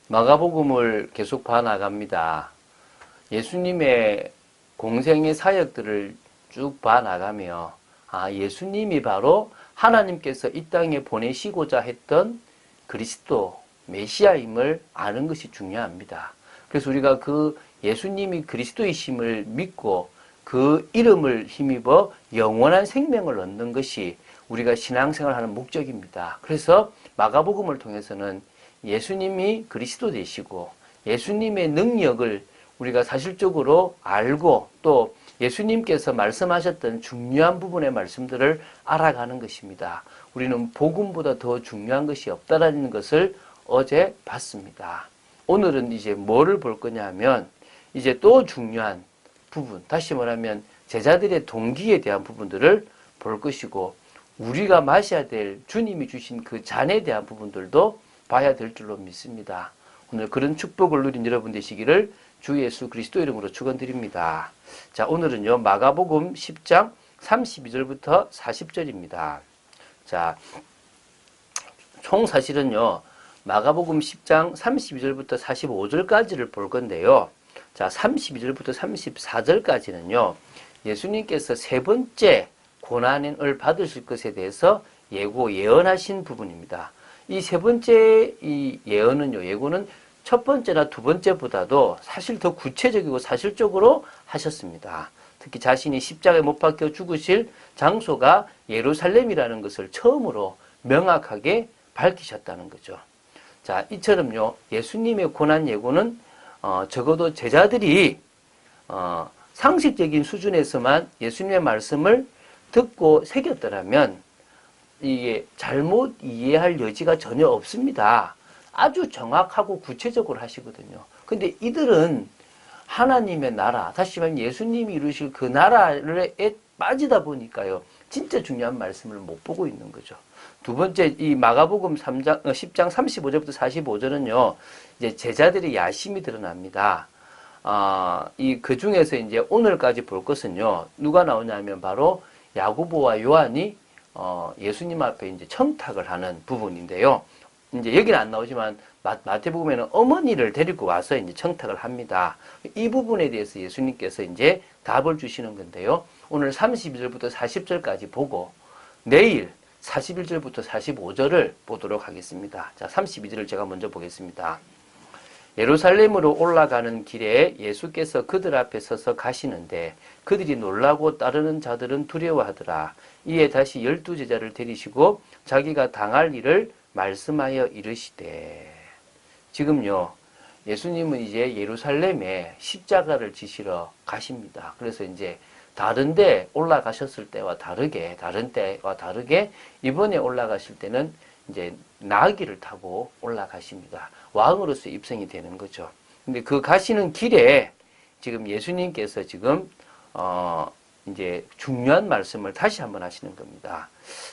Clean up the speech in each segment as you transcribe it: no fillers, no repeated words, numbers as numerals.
마가복음을 계속 봐나갑니다. 예수님의 공생의 사역들을 쭉 봐나가며 예수님이 바로 하나님께서 이 땅에 보내시고자 했던 그리스도 메시아임을 아는 것이 중요합니다. 그래서 우리가 그 예수님이 그리스도이심을 믿고 그 이름을 힘입어 영원한 생명을 얻는 것이 우리가 신앙생활하는 목적입니다. 그래서 마가복음을 통해서는 예수님이 그리스도 되시고 예수님의 능력을 우리가 사실적으로 알고 또 예수님께서 말씀하셨던 중요한 부분의 말씀들을 알아가는 것입니다. 우리는 복음보다 더 중요한 것이 없다라는 것을 어제 봤습니다. 오늘은 이제 뭐를 볼 거냐 하면 이제 또 중요한 부분, 다시 말하면 제자들의 동기에 대한 부분들을 볼 것이고 우리가 마셔야 될 주님이 주신 그 잔에 대한 부분들도 봐야 될 줄로 믿습니다. 오늘 그런 축복을 누린 여러분 되시기를 주 예수 그리스도 이름으로 축원드립니다. 자, 오늘은요 마가복음 10장 32절부터 40절입니다. 자, 총 사실은요 마가복음 10장 32절부터 45절까지를 볼 건데요. 자, 32절부터 34절까지는요 예수님께서 세 번째 고난을 받으실 것에 대해서 예언하신 부분입니다. 이 세 번째 이 예고는 첫 번째나 두 번째보다도 사실 더 구체적이고 사실적으로 하셨습니다. 특히 자신이 십자가에 못 박혀 죽으실 장소가 예루살렘이라는 것을 처음으로 명확하게 밝히셨다는 거죠. 자, 이처럼요 예수님의 고난 예고는 적어도 제자들이 상식적인 수준에서만 예수님의 말씀을 듣고 새겼더라면 이게 잘못 이해할 여지가 전혀 없습니다. 아주 정확하고 구체적으로 하시거든요. 근데 이들은 하나님의 나라, 다시 말하면 예수님이 이루실 그 나라에 빠지다 보니까요. 진짜 중요한 말씀을 못 보고 있는 거죠. 두 번째, 이 마가복음 10장 35절부터 45절은요, 이제 제자들의 야심이 드러납니다. 그 중에서 이제 오늘까지 볼 것은요, 누가 나오냐면 바로 야고보와 요한이 예수님 앞에 이제 청탁을 하는 부분인데요. 이제 여기는 안 나오지만 마태복음에는 어머니를 데리고 와서 이제 청탁을 합니다. 이 부분에 대해서 예수님께서 이제 답을 주시는 건데요. 오늘 32절부터 40절까지 보고 내일 41절부터 45절을 보도록 하겠습니다. 자, 32절을 제가 먼저 보겠습니다. 예루살렘으로 올라가는 길에 예수께서 그들 앞에 서서 가시는데 그들이 놀라고 따르는 자들은 두려워하더라. 이에 다시 12제자를 데리시고 자기가 당할 일을 말씀하여 이르시되. 지금요 예수님은 이제 예루살렘에 십자가를 지시러 가십니다. 그래서 이제 다른데 올라가셨을 때와 다르게 다른 때와 다르게 이번에 올라가실 때는 이제 나귀를 타고 올라가십니다. 왕으로서 입성이 되는 거죠. 근데 그 가시는 길에 지금 예수님께서 지금 이제 중요한 말씀을 다시 한번 하시는 겁니다.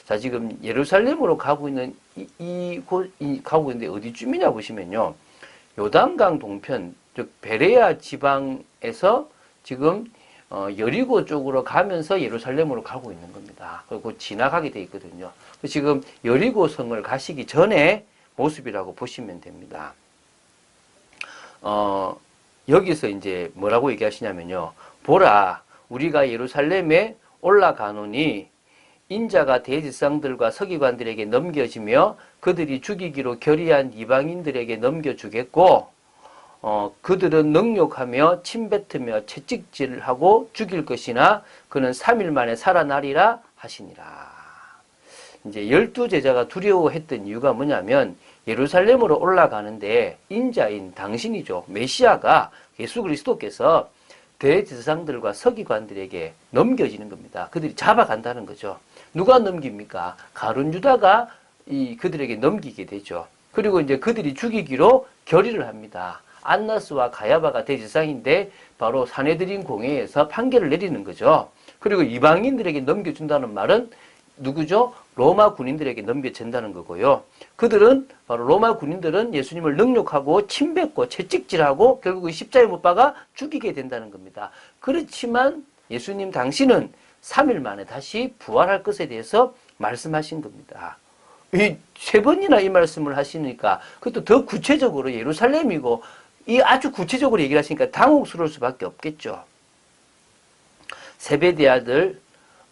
자, 지금 예루살렘으로 가고 있는 가고 있는데 어디쯤이냐 보시면요. 요단강 동편, 즉 베레아 지방에서 지금 여리고 쪽으로 가면서 예루살렘으로 가고 있는 겁니다. 그리고 지나가게 돼 있거든요. 지금 여리고 성을 가시기 전에 모습이라고 보시면 됩니다. 여기서 이제 뭐라고 얘기하시냐면요. 보라, 우리가 예루살렘에 올라가노니 인자가 대제사장들과 서기관들에게 넘겨지며 그들이 죽이기로 결의한 이방인들에게 넘겨주겠고 그들은 능욕하며 침뱉으며 채찍질을 하고 죽일 것이나 그는 3일 만에 살아나리라 하시니라. 이제 12제자가 두려워했던 이유가 뭐냐면 예루살렘으로 올라가는데 인자인 당신이죠. 메시아가 예수 그리스도께서 대제사장들과 서기관들에게 넘겨지는 겁니다. 그들이 잡아간다는 거죠. 누가 넘깁니까? 가룟 유다가 그들에게 넘기게 되죠. 그리고 이제 그들이 죽이기로 결의를 합니다. 안나스와 가야바가 대제사장인데 바로 사내들인 공회에서 판결을 내리는 거죠. 그리고 이방인들에게 넘겨준다는 말은 누구죠? 로마 군인들에게 넘겨진다는 거고요. 그들은 바로 로마 군인들은 예수님을 능욕하고 침뱉고 채찍질하고 결국 십자가에 못 박아 죽이게 된다는 겁니다. 그렇지만 예수님 당신은 3일 만에 다시 부활할 것에 대해서 말씀하신 겁니다. 이 세 번이나 이 말씀을 하시니까 그것도 더 구체적으로 예루살렘이고 이 아주 구체적으로 얘기를 하시니까 당혹스러울 수밖에 없겠죠. 세베대 아들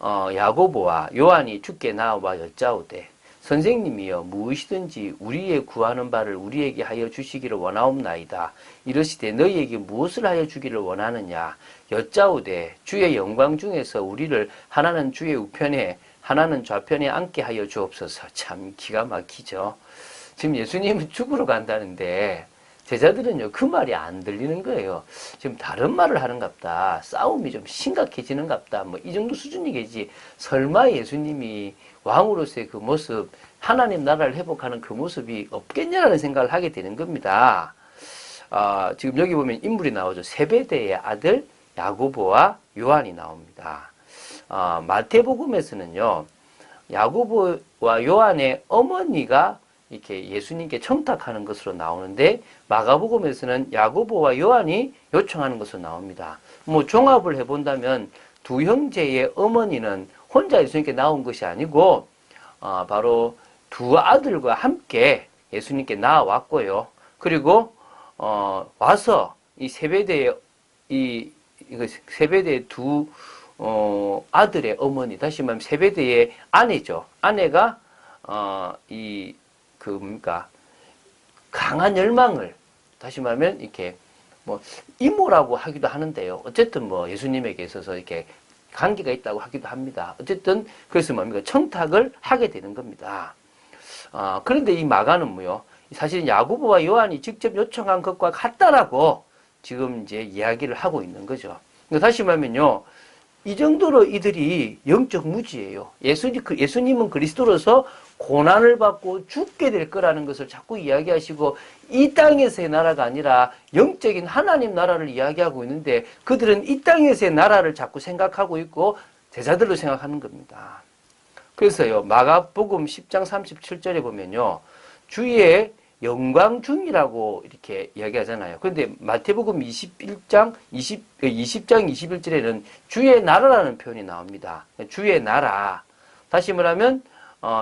야고보와 요한이 주께 나와 여짜오되 선생님이여 무엇이든지 우리의 구하는 바를 우리에게 하여 주시기를 원하옵나이다. 이르시되 너희에게 무엇을 하여 주기를 원하느냐. 여짜오되 주의 영광 중에서 우리를 하나는 주의 우편에 하나는 좌편에 앉게 하여 주옵소서. 참 기가 막히죠. 지금 예수님은 죽으러 간다는데 제자들은요 그 말이 안 들리는 거예요. 지금 다른 말을 하는갑다. 싸움이 좀 심각해지는갑다. 뭐 이 정도 수준이겠지. 설마 예수님이 왕으로서의 그 모습, 하나님 나라를 회복하는 그 모습이 없겠냐라는 생각을 하게 되는 겁니다. 지금 여기 보면 인물이 나오죠. 세베대의 아들 야고보와 요한이 나옵니다. 마태복음에서는요 야고보와 요한의 어머니가 이렇게 예수님께 청탁하는 것으로 나오는데 마가복음에서는 야고보와 요한이 요청하는 것으로 나옵니다. 뭐 종합을 해본다면 두 형제의 어머니는 혼자 예수님께 나온 것이 아니고 바로 두 아들과 함께 예수님께 나왔고요. 그리고 와서 이 세베대의 세베대의 두 아들의 어머니, 다시 말하면 세베대의 아내죠. 아내가 강한 열망을, 다시 말하면 이렇게 뭐 이모라고 하기도 하는데요. 어쨌든 뭐 예수님에게 있어서 이렇게 관계가 있다고 하기도 합니다. 어쨌든 그래서 뭡니까? 청탁을 하게 되는 겁니다. 그런데 이 마가는 뭐요? 사실 야고보와 요한이 직접 요청한 것과 같다라고 지금 이제 이야기를 하고 있는 거죠. 다시 말하면요. 이 정도로 이들이 영적 무지예요. 예수님은 그리스도로서 고난을 받고 죽게 될 거라는 것을 자꾸 이야기하시고 이 땅에서의 나라가 아니라 영적인 하나님 나라를 이야기하고 있는데 그들은 이 땅에서의 나라를 자꾸 생각하고 있고 제자들로 생각하는 겁니다. 그래서요. 마가복음 10장 37절에 보면요. 주의 영광 중이라고 이렇게 이야기하잖아요. 그런데 마태복음 20장 21절에는 주의 나라라는 표현이 나옵니다. 주의 나라. 다시 말하면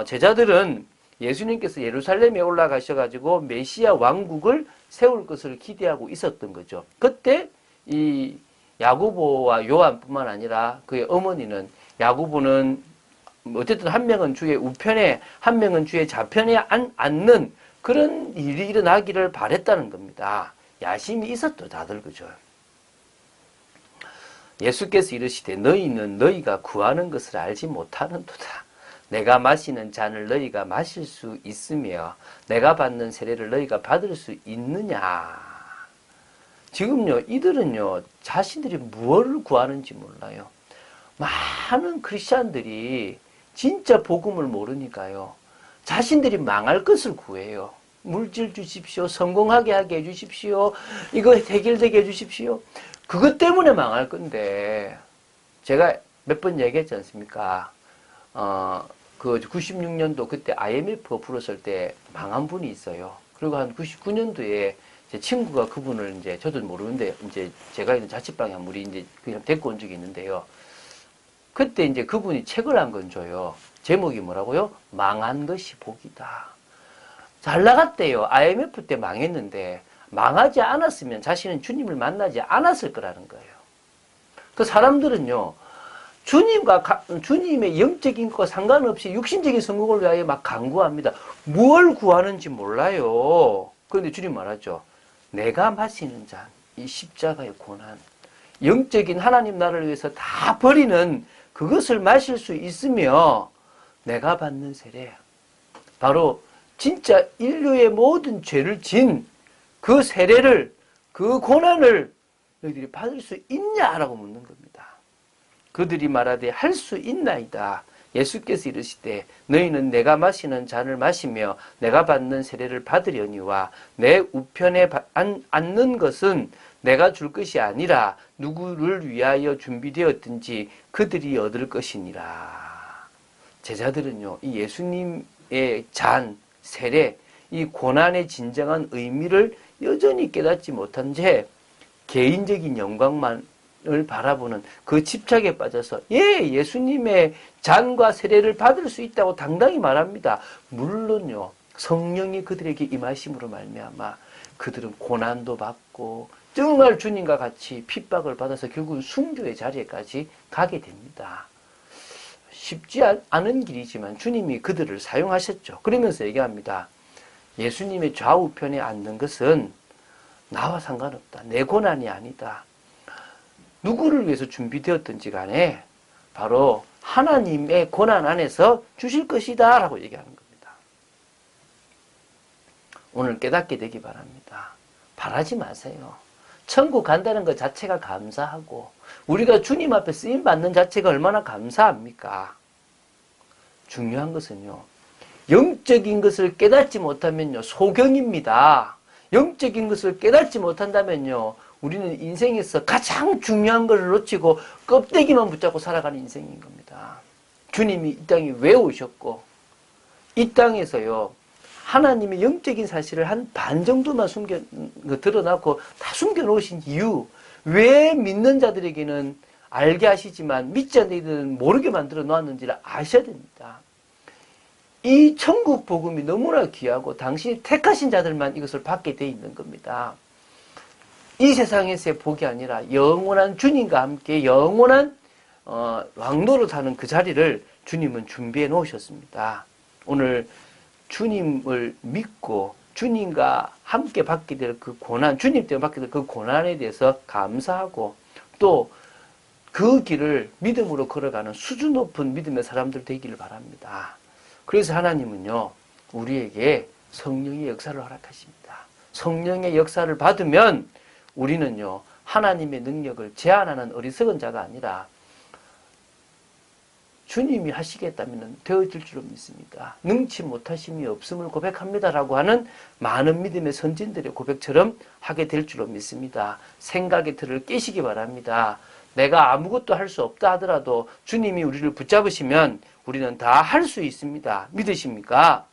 제자들은 예수님께서 예루살렘에 올라가셔가지고 메시아 왕국을 세울 것을 기대하고 있었던 거죠. 그때 이 야고보와 요한뿐만 아니라 그의 어머니는 야고보는 어쨌든 한 명은 주의 우편에 한 명은 주의 좌편에 앉는 그런 일이 일어나기를 바랬다는 겁니다. 야심이 있었죠, 다들 그죠. 예수께서 이르시되 너희는 너희가 구하는 것을 알지 못하는도다. 내가 마시는 잔을 너희가 마실 수 있으며 내가 받는 세례를 너희가 받을 수 있느냐. 지금요 이들은요 자신들이 무엇을 구하는지 몰라요. 많은 크리스찬들이 진짜 복음을 모르니까요 자신들이 망할 것을 구해요. 물질 주십시오. 성공하게 하게 해주십시오. 이거 해결되게 해주십시오. 그것 때문에 망할 건데 제가 몇 번 얘기했지 않습니까? 그 96년도 그때 IMF 불었을 때 망한 분이 있어요. 그리고 한 99년도에 제 친구가 그분을 이제 저도 모르는데 이제 제가 있는 자취방에 한 우리 이제 그냥 데리고 온 적이 있는데요. 그때 이제 그분이 책을 한 권 줘요. 제목이 뭐라고요? 망한 것이 복이다. 잘 나갔대요. IMF 때 망했는데 망하지 않았으면 자신은 주님을 만나지 않았을 거라는 거예요. 그 사람들은요. 주님의 영적인 것과 상관없이 육신적인 성공을 위하여 막 간구합니다. 뭘 구하는지 몰라요. 그런데 주님 말하죠. 내가 마시는 잔, 이 십자가의 고난, 영적인 하나님 나라를 위해서 다 버리는 그것을 마실 수 있으며 내가 받는 세례, 바로 진짜 인류의 모든 죄를 진 그 세례를, 그 고난을 너희들이 받을 수 있냐라고 묻는 겁니다. 그들이 말하되 할 수 있나이다. 예수께서 이르시되 너희는 내가 마시는 잔을 마시며 내가 받는 세례를 받으려니와 내 우편에 앉는 것은 내가 줄 것이 아니라 누구를 위하여 준비되었든지 그들이 얻을 것이니라. 제자들은요, 이 예수님의 잔, 세례, 이 고난의 진정한 의미를 여전히 깨닫지 못한 채 개인적인 영광만 을 바라보는 그 집착에 빠져서 예수님의 잔과 세례를 받을 수 있다고 당당히 말합니다. 물론요. 성령이 그들에게 임하심으로 말미암아 그들은 고난도 받고 정말 주님과 같이 핍박을 받아서 결국 순교의 자리에까지 가게 됩니다. 쉽지 않은 길이지만 주님이 그들을 사용하셨죠. 그러면서 얘기합니다. 예수님의 좌우편에 앉는 것은 나와 상관없다. 내 고난이 아니다. 누구를 위해서 준비되었든지 간에 바로 하나님의 고난 안에서 주실 것이다 라고 얘기하는 겁니다. 오늘 깨닫게 되기 바랍니다. 바라지 마세요. 천국 간다는 것 자체가 감사하고 우리가 주님 앞에 쓰임받는 자체가 얼마나 감사합니까? 중요한 것은요. 영적인 것을 깨닫지 못하면요. 소경입니다. 영적인 것을 깨닫지 못한다면요. 우리는 인생에서 가장 중요한 것을 놓치고 껍데기만 붙잡고 살아가는 인생인 겁니다. 주님이 이 땅에 왜 오셨고 이 땅에서요. 하나님의 영적인 사실을 한 반 정도만 드러나고 다 숨겨놓으신 이유 왜 믿는 자들에게는 알게 하시지만 믿지 않는 이들은 모르게 만들어 놓았는지를 아셔야 됩니다. 이 천국 복음이 너무나 귀하고 당신이 택하신 자들만 이것을 받게 돼 있는 겁니다. 이 세상에서의 복이 아니라 영원한 주님과 함께 영원한 왕노로 사는 그 자리를 주님은 준비해 놓으셨습니다. 오늘 주님을 믿고 주님과 함께 받게 될 그 고난, 주님 때문에 받게 될 그 고난에 대해서 감사하고 또 그 길을 믿음으로 걸어가는 수준 높은 믿음의 사람들 되기를 바랍니다. 그래서 하나님은요, 우리에게 성령의 역사를 허락하십니다. 성령의 역사를 받으면 우리는요, 하나님의 능력을 제한하는 어리석은 자가 아니라 주님이 하시겠다면 되어질 줄로 믿습니다. 능치 못하심이 없음을 고백합니다라고 하는 많은 믿음의 선진들의 고백처럼 하게 될 줄로 믿습니다. 생각의 틀을 깨시기 바랍니다. 내가 아무것도 할 수 없다 하더라도 주님이 우리를 붙잡으시면 우리는 다 할 수 있습니다. 믿으십니까?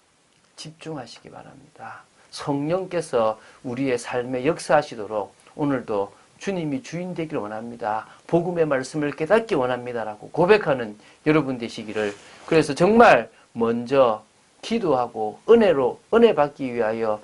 집중하시기 바랍니다. 성령께서 우리의 삶에 역사하시도록 오늘도 주님이 주인 되기를 원합니다. 복음의 말씀을 깨닫기 원합니다라고 고백하는 여러분 되시기를. 그래서 정말 먼저 기도하고 은혜 받기 위하여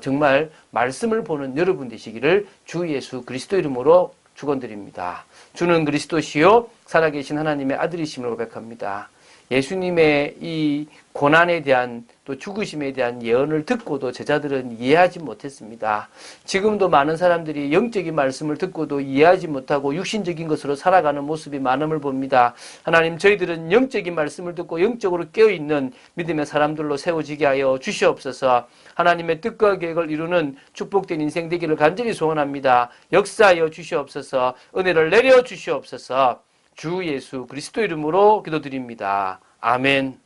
정말 말씀을 보는 여러분 되시기를 주 예수 그리스도 이름으로 축원드립니다. 주는 그리스도시요 살아계신 하나님의 아들이심을 고백합니다. 예수님의 이 고난에 대한 또 죽으심에 대한 예언을 듣고도 제자들은 이해하지 못했습니다. 지금도 많은 사람들이 영적인 말씀을 듣고도 이해하지 못하고 육신적인 것으로 살아가는 모습이 많음을 봅니다. 하나님, 저희들은 영적인 말씀을 듣고 영적으로 깨어있는 믿음의 사람들로 세워지게 하여 주시옵소서. 하나님의 뜻과 계획을 이루는 축복된 인생 되기를 간절히 소원합니다. 역사하여 주시옵소서. 은혜를 내려 주시옵소서. 주 예수 그리스도 이름으로 기도드립니다. 아멘.